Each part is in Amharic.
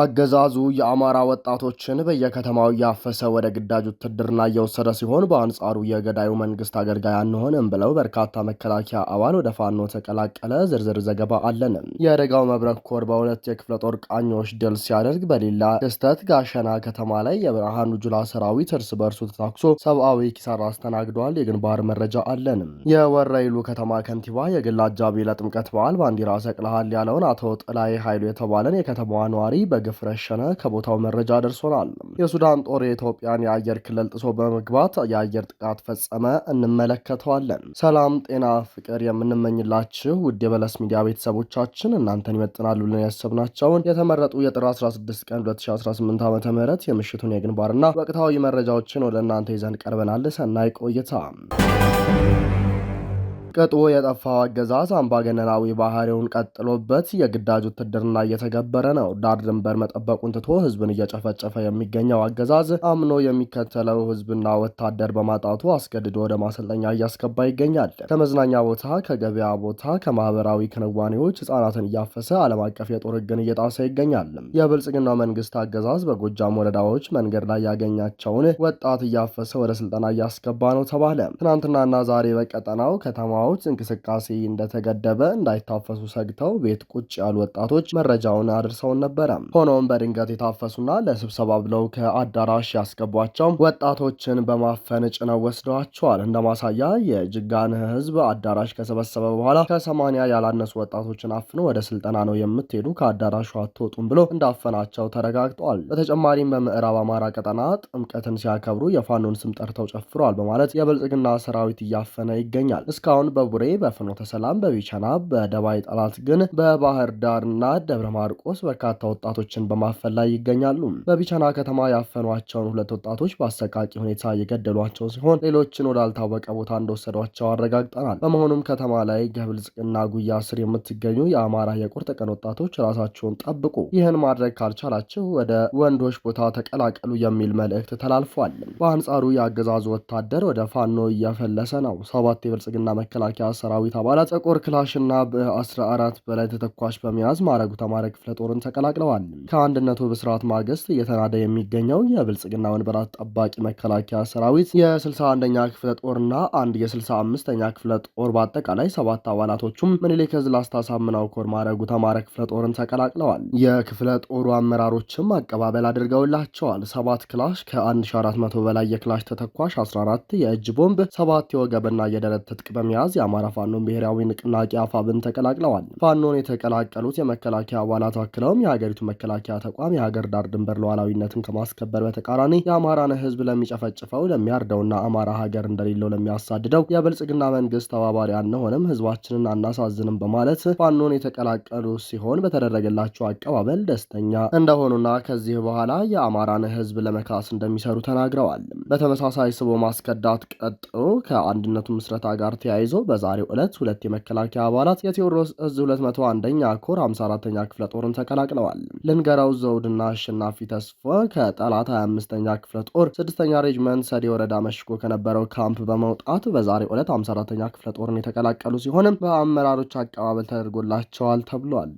አገዛዙ የአማራ ወጣቶችን በየከተማው ያፈሰ ወደ ግዳጅ ውትድርና እየወሰደ ሲሆን በአንጻሩ የገዳዩ መንግስት አገልጋይ አንሆንም ብለው በርካታ መከላከያ አባል ወደ ፋኖ ተቀላቀለ። ዝርዝር ዘገባ አለን። የደጋው መብረቅ ኮር በሁለት የክፍለ ጦር ቃኞች ድል ሲያደርግ በሌላ ክስተት ጋሸና ከተማ ላይ የብርሃኑ ጁላ ሰራዊት እርስ በርሱ ተታኩሶ ሰብአዊ ኪሳራ አስተናግዷል። የግንባር መረጃ አለን። የወረይሉ ከተማ ከንቲባ የግል አጃቢ ለጥምቀት በዓል ባንዲራ ሰቅለሃል ያለውን አቶ ጥላይ ኃይሉ የተባለን የከተማዋ ነዋሪ በግፍ ረሸነ። ከቦታው መረጃ ደርሶናል። የሱዳን ጦር የኢትዮጵያን የአየር ክልል ጥሶ በመግባት የአየር ጥቃት ፈጸመ። እንመለከተዋለን። ሰላም፣ ጤና፣ ፍቅር የምንመኝላችሁ ውድ የበለስ ሚዲያ ቤተሰቦቻችን እናንተን ይመጥናሉ ብለን ያሰብናቸውን የተመረጡ የጥር 16 ቀን 2018 ዓ.ም የምሽቱን የግንባርና ወቅታዊ መረጃዎችን ወደ እናንተ ይዘን ቀርበናል። ሰናይ ቆይታ። ቅጡ የጠፋው አገዛዝ አምባገነናዊ ባህሪውን ቀጥሎበት የግዳጅ ውትድርና እየተገበረ ነው። ዳር ድንበር መጠበቁን ትቶ ህዝብን እየጨፈጨፈ የሚገኘው አገዛዝ አምኖ የሚከተለው ህዝብና ወታደር በማጣቱ አስገድዶ ወደ ማሰልጠኛ እያስገባ ይገኛል። ከመዝናኛ ቦታ፣ ከገበያ ቦታ፣ ከማህበራዊ ክንዋኔዎች ህጻናትን እያፈሰ ዓለም አቀፍ የጦር ህግን እየጣሰ ይገኛል። የብልጽግናው መንግስት አገዛዝ በጎጃም ወረዳዎች መንገድ ላይ ያገኛቸውን ወጣት እያፈሰ ወደ ስልጠና እያስገባ ነው ተባለ። ትናንትናና ዛሬ በቀጠናው ከተማ እንቅስቃሴ እንደተገደበ እንዳይታፈሱ ሰግተው ቤት ቁጭ ያሉ ወጣቶች መረጃውን አድርሰውን ነበረ። ሆኖም በድንገት የታፈሱና ለስብሰባ ብለው ከአዳራሽ ያስገቧቸው ወጣቶችን በማፈን ጭነው ወስደዋቸዋል። እንደማሳያ የጅጋን ህዝብ አዳራሽ ከሰበሰበ በኋላ ከ80 ያላነሱ ወጣቶችን አፍኖ ወደ ስልጠና ነው የምትሄዱ ከአዳራሹ አትወጡም ብሎ እንዳፈናቸው ተረጋግጧል። በተጨማሪም በምዕራብ አማራ ቀጠና ጥምቀትን ሲያከብሩ የፋኖን ስም ጠርተው ጨፍረዋል በማለት የብልጽግና ሰራዊት እያፈነ ይገኛል። እስካሁን በቡሬ፣ በፍኖተ ሰላም፣ በቢቸና፣ በደባይ ጠላት ግን በባህር ዳርና ደብረ ማርቆስ በርካታ ወጣቶችን በማፈን ላይ ይገኛሉ። በቢቸና ከተማ ያፈኗቸውን ሁለት ወጣቶች በአሰቃቂ ሁኔታ የገደሏቸው ሲሆን ሌሎችን ወዳልታወቀ ቦታ እንደወሰዷቸው አረጋግጠናል። በመሆኑም ከተማ ላይ ከብልጽግና ጉያ ስር የምትገኙ የአማራ የቁርጥ ቀን ወጣቶች ራሳቸውን ጠብቁ፣ ይህን ማድረግ ካልቻላችሁ ወደ ወንዶች ቦታ ተቀላቀሉ የሚል መልእክት ተላልፏል። በአንጻሩ የአገዛዙ ወታደር ወደ ፋኖ እያፈለሰ ነው። 7 የብልጽግና መከላከያ ሰራዊት አባላት ጥቁር ክላሽና በ14 በላይ ተተኳሽ በመያዝ ማረጉ ተማረ ክፍለ ጦርን ተቀላቅለዋል። ከአንድነቱ ብስራት ማግስት እየተናደ የሚገኘው የብልጽግና ወንበራት ጠባቂ መከላከያ ሰራዊት የ61ኛ ክፍለ ጦርና አንድ የ65ኛ ክፍለ ጦር በአጠቃላይ 7 አባላቶቹም ምኒልክ ዕዝ ላስታ ሳምነው ኮር ማረጉ ተማረ ክፍለ ጦርን ተቀላቅለዋል። የክፍለ ጦሩ አመራሮችም አቀባበል አድርገውላቸዋል። 7 ክላሽ፣ ከ1400 በላይ የክላሽ ተተኳሽ፣ 14 የእጅ ቦምብ፣ 7 የወገብና የደረት ትጥቅ በመያዝ የአማራ ፋኖን ብሔራዊ ንቅናቄ አፋብን ተቀላቅለዋል። ፋኖን የተቀላቀሉት የመከላከያ አባላት አክለውም የሀገሪቱ መከላከያ ተቋም የሀገር ዳር ድንበር ሉዓላዊነትን ከማስከበር በተቃራኒ የአማራን ህዝብ ለሚጨፈጭፈው፣ ለሚያርደውና አማራ ሀገር እንደሌለው ለሚያሳድደው የብልጽግና መንግስት ተባባሪ አንሆንም፣ ህዝባችንን አናሳዝንም በማለት ፋኖን የተቀላቀሉ ሲሆን በተደረገላቸው አቀባበል ደስተኛ እንደሆኑና ከዚህ በኋላ የአማራን ህዝብ ለመካስ እንደሚሰሩ ተናግረዋል። በተመሳሳይ ስቦ ማስከዳት ቀጥሎ ከአንድነቱ ምስረታ ጋር ተያይዞ በዛሬው ዕለት 2 የመከላከያ አባላት የቴዎድሮስ ዕዝ 201ኛ ኮር 54ኛ ክፍለ ጦርን ተቀላቅለዋል። ልንገራው ዘውድና አሸናፊ ተስፋ ከጠላት 25ኛ ክፍለ ጦር 6ኛ ሬጅመንት ሰዴ ወረዳ መሽጎ ከነበረው ካምፕ በመውጣት በዛሬው ዕለት 54ኛ ክፍለ ጦርን የተቀላቀሉ ሲሆን በአመራሮች አቀባበል ተደርጎላቸዋል ተብሏል።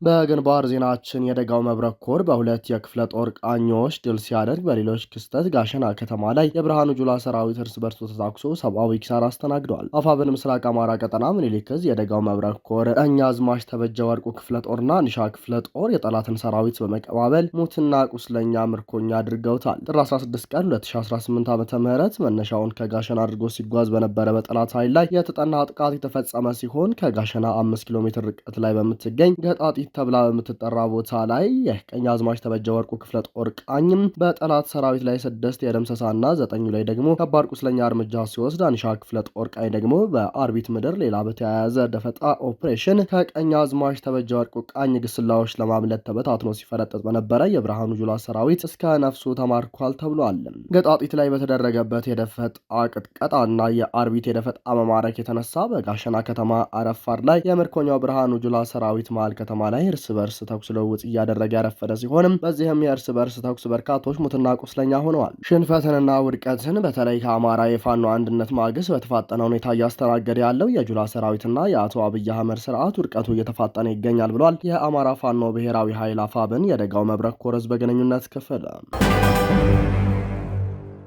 በግንባር ዜናችን የደጋው መብረቅ ኮር በሁለት የክፍለ ጦር ቃኞች ድል ሲያደርግ በሌሎች ክስተት ጋሸና ከተማ ላይ የብርሃኑ ጁላ ሰራዊት እርስ በርሱ ተታኩሶ ሰብአዊ ኪሳራ አስተናግደዋል። አፋብን ምስራቅ አማራ ቀጠና ምኒልክ ዕዝ የደጋው መብረቅ ኮር ቀኛዝማች ተበጀ ወርቁ ክፍለ ጦርና ንሻ ክፍለ ጦር የጠላትን ሰራዊት በመቀባበል ሙትና ቁስለኛ ምርኮኛ አድርገውታል። ጥር 16 ቀን 2018 ዓ.ም መነሻውን ከጋሸና አድርጎ ሲጓዝ በነበረ በጠላት ኃይል ላይ የተጠና ጥቃት የተፈጸመ ሲሆን ከጋሸና 5 ኪሎ ሜትር ርቀት ላይ በምትገኝ ገጣጢ ተብላ በምትጠራ ቦታ ላይ የቀኛዝማች ተበጀ ወርቁ ክፍለ ጦር ቃኝም በጠላት ሰራዊት ላይ 6 የደምሰሳና 9 ላይ ደግሞ ከባድ ቁስለኛ እርምጃ ሲወስድ አንሻ ክፍለ ጦር ቃኝ ደግሞ በአርቢት ምድር ሌላ በተያያዘ ደፈጣ ኦፕሬሽን ከቀኛዝማች ተበጀ ወርቁ ቃኝ ግስላዎች ለማምለጥ ተበታትኖ ሲፈረጠጥ በነበረ የብርሃኑ ጁላ ሰራዊት እስከ ነፍሱ ተማርኳል ተብሏል። ገጣጢት ላይ በተደረገበት የደፈጣ ቅጥቀጣና የአርቢት የደፈጣ መማረክ የተነሳ በጋሸና ከተማ አረፋድ ላይ የምርኮኛው ብርሃኑ ጁላ ሰራዊት መሃል ከተማ ላይ ላይ እርስ በርስ ተኩስ ልውውጥ እያደረገ ያረፈደ ሲሆንም በዚህም የእርስ በርስ ተኩስ በርካቶች ሙትና ቁስለኛ ሆነዋል። ሽንፈትንና ውድቀትን በተለይ ከአማራ የፋኖ አንድነት ማግስት በተፋጠነ ሁኔታ እያስተናገደ ያለው የጁላ ሰራዊትና የአቶ አብይ አህመድ ስርዓት ውድቀቱ እየተፋጠነ ይገኛል ብሏል የአማራ ፋኖ ብሔራዊ ኃይል አፋብን የደጋው መብረቅ ኮር ህዝብ ግንኙነት ክፍል።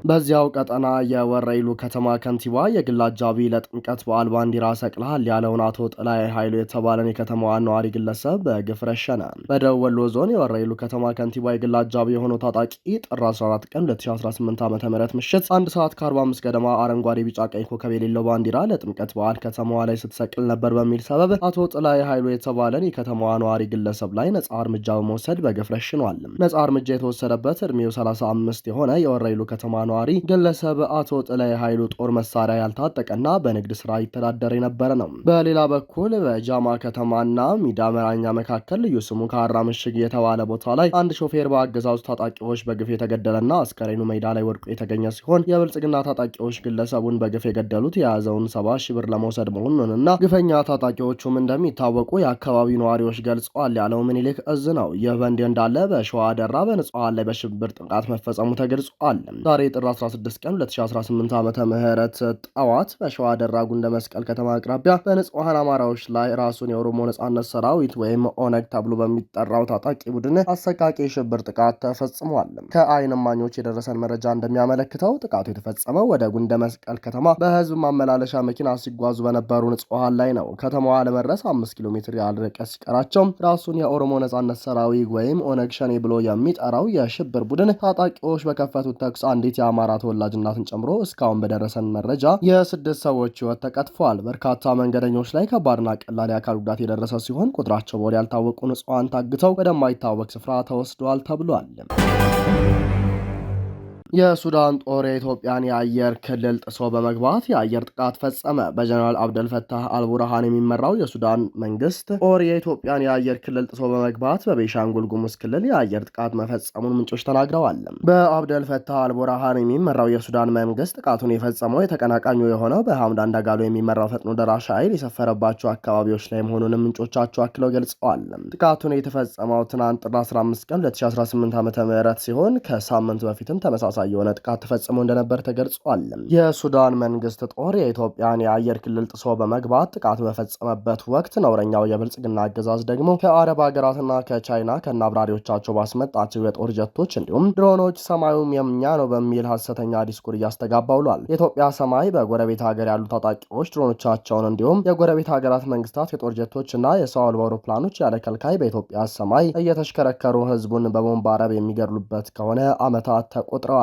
በዚያው ቀጠና የወረኢሉ ከተማ ከንቲባ የግል አጃቢ ለጥምቀት በዓል ባንዲራ ሰቅልሃል ያለውን አቶ ጥላይ ኃይሉ የተባለን የከተማዋን ነዋሪ ግለሰብ በግፍ ረሸነ። በደቡብ ወሎ ዞን የወረኢሉ ከተማ ከንቲባ የግል አጃቢ የሆነው ታጣቂ ጥር 14 ቀን 2018 ዓ.ም ምሽት 1 ሰዓት ከ45 ገደማ አረንጓዴ፣ ቢጫ፣ ቀይ ኮከብ የሌለው ባንዲራ ለጥምቀት በዓል ከተማዋ ላይ ስትሰቅል ነበር በሚል ሰበብ አቶ ጥላይ ኃይሉ የተባለን የከተማዋ ነዋሪ ግለሰብ ላይ ነጻ እርምጃ በመውሰድ በግፍ ረሽኗል። ነጻ እርምጃ የተወሰደበት እድሜው 35 የሆነ የወረኢሉ ከተማ ነዋሪ ግለሰብ አቶ ጥላይ ኃይሉ ጦር መሳሪያ ያልታጠቀና በንግድ ስራ ይተዳደር የነበረ ነው። በሌላ በኩል በጃማ ከተማና ሚዳ መራኛ መካከል ልዩ ስሙ ካራ ምሽግ የተባለ ቦታ ላይ አንድ ሾፌር በአገዛዙ ታጣቂዎች በግፍ የተገደለና አስከሬኑ ሜዳ ላይ ወድቆ የተገኘ ሲሆን የብልጽግና ታጣቂዎች ግለሰቡን በግፍ የገደሉት የያዘውን 70 ሺህ ብር ለመውሰድ መሆኑንና ግፈኛ ታጣቂዎቹም እንደሚታወቁ የአካባቢው ነዋሪዎች ገልጸዋል ያለው ምኒልክ እዝ ነው። ይህ በእንዲህ እንዳለ በሸዋ ደራ በንጹሃን ላይ በሽብር ጥቃት መፈጸሙ ተገልጿል። ዛሬ ጥር 16 ቀን 2018 ዓመተ ምህረት ጠዋት በሸዋ ደራ ጉንደ መስቀል ከተማ አቅራቢያ በንጹሃን አማራዎች ላይ ራሱን የኦሮሞ ነጻነት ሰራዊት ወይም ኦነግ ተብሎ በሚጠራው ታጣቂ ቡድን አሰቃቂ የሽብር ጥቃት ተፈጽሟል። ከዓይን እማኞች የደረሰን መረጃ እንደሚያመለክተው ጥቃቱ የተፈጸመው ወደ ጉንደ መስቀል ከተማ በህዝብ ማመላለሻ መኪና ሲጓዙ በነበሩ ንጹሃን ላይ ነው። ከተማዋ ለመድረስ 5 ኪሎ ሜትር ያህል ርቀት ሲቀራቸው ራሱን የኦሮሞ ነጻነት ሰራዊት ወይም ኦነግ ሸኔ ብሎ የሚጠራው የሽብር ቡድን ታጣቂዎች በከፈቱት ተኩስ አንዲት የአማራ ተወላጅ እናትን ጨምሮ እስካሁን በደረሰን መረጃ የ6 ሰዎች ህይወት ተቀጥፏል። በርካታ መንገደኞች ላይ ከባድና ቀላል የአካል ጉዳት የደረሰ ሲሆን ቁጥራቸው በውል ያልታወቁ ንጹሃን ታግተው ወደማይታወቅ ስፍራ ተወስደዋል ተብሏል። የሱዳን ጦር የኢትዮጵያን የአየር ክልል ጥሶ በመግባት የአየር ጥቃት ፈጸመ። በጀነራል አብደልፈታህ አልቡርሃን የሚመራው የሱዳን መንግስት ጦር የኢትዮጵያን የአየር ክልል ጥሶ በመግባት በቤኒሻንጉል ጉሙዝ ክልል የአየር ጥቃት መፈጸሙን ምንጮች ተናግረዋል። በአብደልፈታህ አልቡርሃን የሚመራው የሱዳን መንግስት ጥቃቱን የፈጸመው የተቀናቃኙ የሆነው በሐምዳን ዳጋሎ የሚመራው ፈጥኖ ደራሽ ኃይል የሰፈረባቸው አካባቢዎች ላይ መሆኑንም ምንጮቻቸው አክለው ገልጸዋል። ጥቃቱን የተፈጸመው ትናንት ጥር 15 ቀን 2018 ዓ.ም ሲሆን ከሳምንት በፊትም ተመሳሳይ የሆነ ጥቃት ተፈጽሞ እንደነበር ተገልጿል። የሱዳን መንግስት ጦር የኢትዮጵያን የአየር ክልል ጥሶ በመግባት ጥቃት በፈጸመበት ወቅት ነውረኛው የብልጽግና አገዛዝ ደግሞ ከአረብ ሀገራትና ከቻይና ከነአብራሪዎቻቸው ባስመጣቸው የጦር ጀቶች እንዲሁም ድሮኖች ሰማዩም የኛ ነው በሚል ሐሰተኛ ዲስኩር እያስተጋባ ውሏል። የኢትዮጵያ ሰማይ በጎረቤት ሀገር ያሉ ታጣቂዎች ድሮኖቻቸውን እንዲሁም የጎረቤት ሀገራት መንግስታት የጦር ጀቶችና የሰው አልባ አውሮፕላኖች ያለ ከልካይ በኢትዮጵያ ሰማይ እየተሽከረከሩ ህዝቡን በቦምብ አረብ የሚገድሉበት ከሆነ ዓመታት ተቆጥረዋል።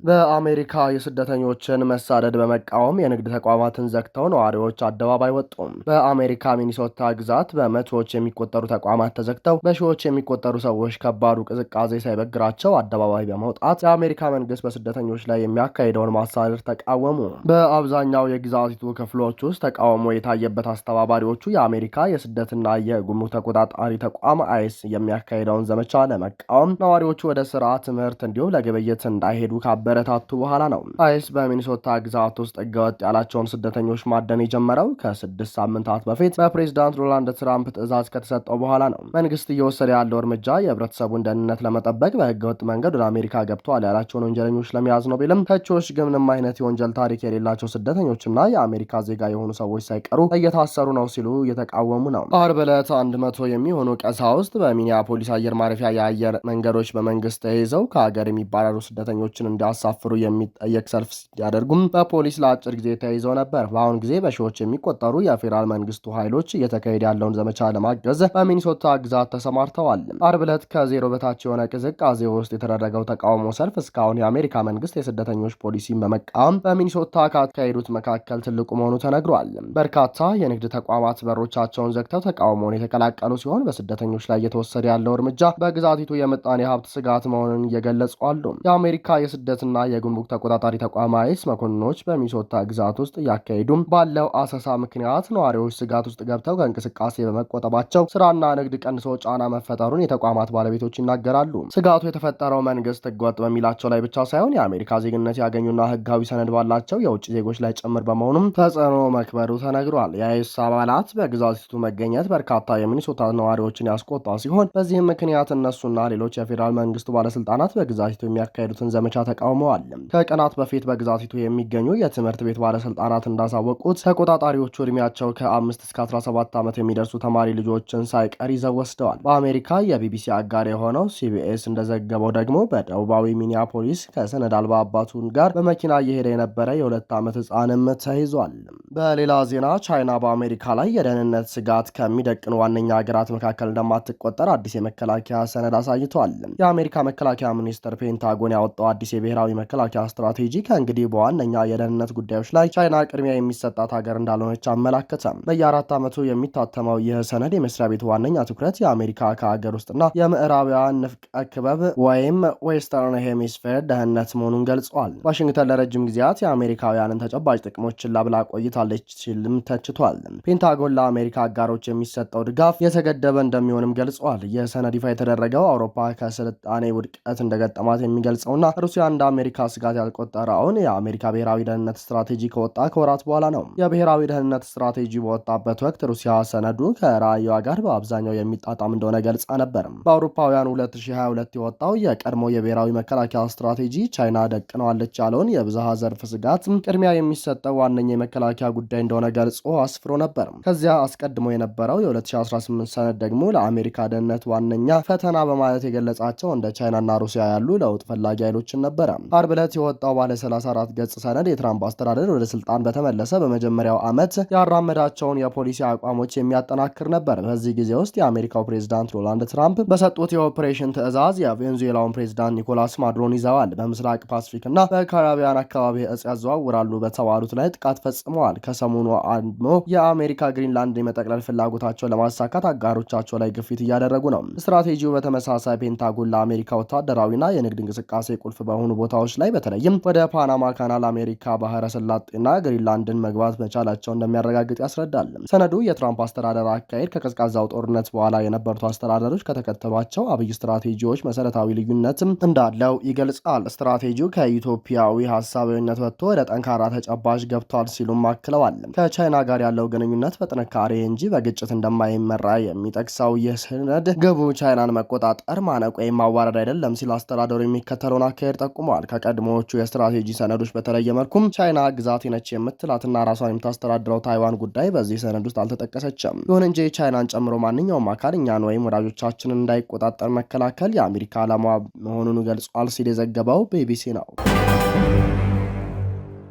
በአሜሪካ የስደተኞችን መሳደድ በመቃወም የንግድ ተቋማትን ዘግተው ነዋሪዎች አደባባይ ወጡም። በአሜሪካ ሚኒሶታ ግዛት በመቶዎች የሚቆጠሩ ተቋማት ተዘግተው በሺዎች የሚቆጠሩ ሰዎች ከባዱ ቅዝቃዜ ሳይበግራቸው አደባባይ በመውጣት የአሜሪካ መንግስት በስደተኞች ላይ የሚያካሂደውን ማሳደድ ተቃወሙ። በአብዛኛው የግዛቲቱ ክፍሎች ውስጥ ተቃውሞ የታየበት አስተባባሪዎቹ የአሜሪካ የስደትና የጉምሩክ ተቆጣጣሪ ተቋም አይስ የሚያካሂደውን ዘመቻ ለመቃወም ነዋሪዎቹ ወደ ስራ፣ ትምህርት እንዲሁም ለግብይት እንዳይሄዱ በረታቱ በኋላ ነው። አይስ በሚኒሶታ ግዛት ውስጥ ህገወጥ ያላቸውን ስደተኞች ማደን የጀመረው ከ6 ሳምንታት በፊት በፕሬዝዳንት ዶናልድ ትራምፕ ትዕዛዝ ከተሰጠው በኋላ ነው። መንግስት እየወሰደ ያለው እርምጃ የህብረተሰቡን ደህንነት ለመጠበቅ በህገወጥ መንገድ ወደ አሜሪካ ገብተዋል ያላቸውን ወንጀለኞች ለመያዝ ነው ቢልም ተቺዎች ግን ምንም አይነት የወንጀል ታሪክ የሌላቸው ስደተኞችና የአሜሪካ ዜጋ የሆኑ ሰዎች ሳይቀሩ እየታሰሩ ነው ሲሉ እየተቃወሙ ነው። ዓርብ ዕለት 100 የሚሆኑ ቀሳውስት በሚኒያፖሊስ አየር ማረፊያ የአየር መንገዶች በመንግስት ተይዘው ከሀገር የሚባረሩ ስደተኞችን ሳፍሩ የሚጠየቅ ሰልፍ ሲያደርጉም በፖሊስ ለአጭር ጊዜ ተይዘው ነበር። በአሁኑ ጊዜ በሺዎች የሚቆጠሩ የፌዴራል መንግስቱ ኃይሎች እየተካሄደ ያለውን ዘመቻ ለማገዝ በሚኒሶታ ግዛት ተሰማርተዋል። ዓርብ ዕለት ከዜሮ በታች የሆነ ቅዝቃዜ ውስጥ የተደረገው ተቃውሞ ሰልፍ እስካሁን የአሜሪካ መንግስት የስደተኞች ፖሊሲን በመቃወም በሚኒሶታ ካካሄዱት መካከል ትልቁ መሆኑ ተነግሯል። በርካታ የንግድ ተቋማት በሮቻቸውን ዘግተው ተቃውሞውን የተቀላቀሉ ሲሆን በስደተኞች ላይ እየተወሰደ ያለው እርምጃ በግዛቲቱ የምጣኔ ሀብት ስጋት መሆኑን እየገለጹ አሉ። የአሜሪካ የስደትና ባለስልጣናትና የጉምሩክ ተቆጣጣሪ ተቋማት መኮንኖች በሚኒሶታ ግዛት ውስጥ እያካሄዱ ባለው አሰሳ ምክንያት ነዋሪዎች ስጋት ውስጥ ገብተው ከእንቅስቃሴ በመቆጠባቸው ስራና ንግድ ቀንሶ ጫና መፈጠሩን የተቋማት ባለቤቶች ይናገራሉ። ስጋቱ የተፈጠረው መንግስት ህገወጥ በሚላቸው ላይ ብቻ ሳይሆን የአሜሪካ ዜግነት ያገኙና ህጋዊ ሰነድ ባላቸው የውጭ ዜጎች ላይ ጭምር በመሆኑም ተጽዕኖ መክበዱ ተነግሯል። የአይኤስ አባላት በግዛቲቱ መገኘት በርካታ የሚኒሶታ ነዋሪዎችን ያስቆጣ ሲሆን በዚህም ምክንያት እነሱና ሌሎች የፌዴራል መንግስቱ ባለስልጣናት በግዛቲቱ የሚያካሄዱትን ዘመቻ ተቃውመዋል። ከቀናት በፊት በግዛቲቱ የሚገኙ የትምህርት ቤት ባለስልጣናት እንዳሳወቁት ተቆጣጣሪዎቹ እድሜያቸው ከ5 እስከ 17 ዓመት የሚደርሱ ተማሪ ልጆችን ሳይቀር ይዘው ወስደዋል። በአሜሪካ የቢቢሲ አጋር የሆነው ሲቢኤስ እንደዘገበው ደግሞ በደቡባዊ ሚኒያፖሊስ ከሰነድ አልባ አባቱን ጋር በመኪና እየሄደ የነበረ የ2 ዓመት ህፃንም ተይዟል። በሌላ ዜና ቻይና በአሜሪካ ላይ የደህንነት ስጋት ከሚደቅኑ ዋነኛ ሀገራት መካከል እንደማትቆጠር አዲስ የመከላከያ ሰነድ አሳይቷል። የአሜሪካ መከላከያ ሚኒስቴር ፔንታጎን ያወጣው አዲስ የብሔራዊ መከላከያ ስትራቴጂ ከእንግዲህ በዋነኛ የደህንነት ጉዳዮች ላይ ቻይና ቅድሚያ የሚሰጣት ሀገር እንዳልሆነች አመላከተ። በየ4 ዓመቱ የሚታተመው ይህ ሰነድ የመስሪያ ቤቱ ዋነኛ ትኩረት የአሜሪካ ከሀገር ውስጥና የምዕራባውያን ንፍቀ ክበብ ወይም ዌስተርን ሄሚስፌር ደህንነት መሆኑን ገልጿል። ዋሽንግተን ለረጅም ጊዜያት የአሜሪካውያንን ተጨባጭ ጥቅሞችን ላብላ ቆይታለች ሲልም ተችቷል። ፔንታጎን ለአሜሪካ አጋሮች የሚሰጠው ድጋፍ የተገደበ እንደሚሆንም ገልጿል። ይህ ሰነድ ይፋ የተደረገው አውሮፓ ከስልጣኔ ውድቀት እንደገጠማት የሚገልጸውና ሩሲያ እንደ አሜሪካ ስጋት ያልቆጠረውን የአሜሪካ ብሔራዊ ደህንነት ስትራቴጂ ከወጣ ከወራት በኋላ ነው። የብሔራዊ ደህንነት ስትራቴጂ በወጣበት ወቅት ሩሲያ ሰነዱ ከራዕይዋ ጋር በአብዛኛው የሚጣጣም እንደሆነ ገልጻ ነበር። በአውሮፓውያኑ 2022 የወጣው የቀድሞ የብሔራዊ መከላከያ ስትራቴጂ ቻይና ደቅነዋለች ያለውን የብዝሃ ዘርፍ ስጋት ቅድሚያ የሚሰጠው ዋነኛ የመከላከያ ጉዳይ እንደሆነ ገልጾ አስፍሮ ነበር። ከዚያ አስቀድሞ የነበረው የ2018 ሰነድ ደግሞ ለአሜሪካ ደህንነት ዋነኛ ፈተና በማለት የገለጻቸው እንደ ቻይናና ሩሲያ ያሉ ለውጥ ፈላጊ ኃይሎችን ነበረ። አርብ ዕለት የወጣው ባለ 34 ገጽ ሰነድ የትራምፕ አስተዳደር ወደ ስልጣን በተመለሰ በመጀመሪያው ዓመት ያራመዳቸውን የፖሊሲ አቋሞች የሚያጠናክር ነበር። በዚህ ጊዜ ውስጥ የአሜሪካው ፕሬዝዳንት ዶናልድ ትራምፕ በሰጡት የኦፕሬሽን ትዕዛዝ የቬንዙዌላውን ፕሬዝዳንት ኒኮላስ ማዱሮን ይዘዋል። በምስራቅ ፓሲፊክ እና በካሪቢያን አካባቢ እጽ ያዘዋውራሉ በተባሉት ላይ ጥቃት ፈጽመዋል። ከሰሞኑ አድሞ የአሜሪካ ግሪንላንድ የመጠቅለል ፍላጎታቸውን ለማሳካት አጋሮቻቸው ላይ ግፊት እያደረጉ ነው። ስትራቴጂው በተመሳሳይ ፔንታጎን ለአሜሪካ ወታደራዊና የንግድ እንቅስቃሴ ቁልፍ በሆኑ ቦታዎች ላይ በተለይም ወደ ፓናማ ካናል፣ አሜሪካ ባህረ ሰላጤና ግሪንላንድን መግባት መቻላቸው እንደሚያረጋግጥ ያስረዳል። ሰነዱ የትራምፕ አስተዳደር አካሄድ ከቀዝቃዛው ጦርነት በኋላ የነበሩት አስተዳደሮች ከተከተሏቸው አብይ ስትራቴጂዎች መሰረታዊ ልዩነትም እንዳለው ይገልጻል። ስትራቴጂው ከኢትዮጵያዊ ሀሳባዊነት ወጥቶ ወደ ጠንካራ ተጨባጭ ገብቷል ሲሉም አክለዋል። ከቻይና ጋር ያለው ግንኙነት በጥንካሬ እንጂ በግጭት እንደማይመራ የሚጠቅሰው ይህ ሰነድ ግቡ ቻይናን መቆጣጠር፣ ማነቅ ወይም ማዋረድ አይደለም ሲል አስተዳደሩ የሚከተለውን አካሄድ ጠቁመዋል። ከቀድሞዎቹ የስትራቴጂ ሰነዶች በተለየ መልኩም ቻይና ግዛቴ ነች የምትላትና ራሷን የምታስተዳድረው ታይዋን ጉዳይ በዚህ ሰነድ ውስጥ አልተጠቀሰችም። ይሁን እንጂ ቻይናን ጨምሮ ማንኛውም አካል እኛን ወይም ወዳጆቻችንን እንዳይቆጣጠር መከላከል የአሜሪካ ዓላማ መሆኑን ገልጿል ሲል የዘገበው ቢቢሲ ነው።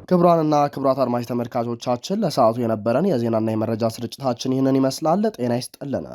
ክቡራንና ክቡራት አድማጭ ተመልካቾቻችን ለሰዓቱ የነበረን የዜናና የመረጃ ስርጭታችን ይህንን ይመስላል። ጤና ይስጥልን።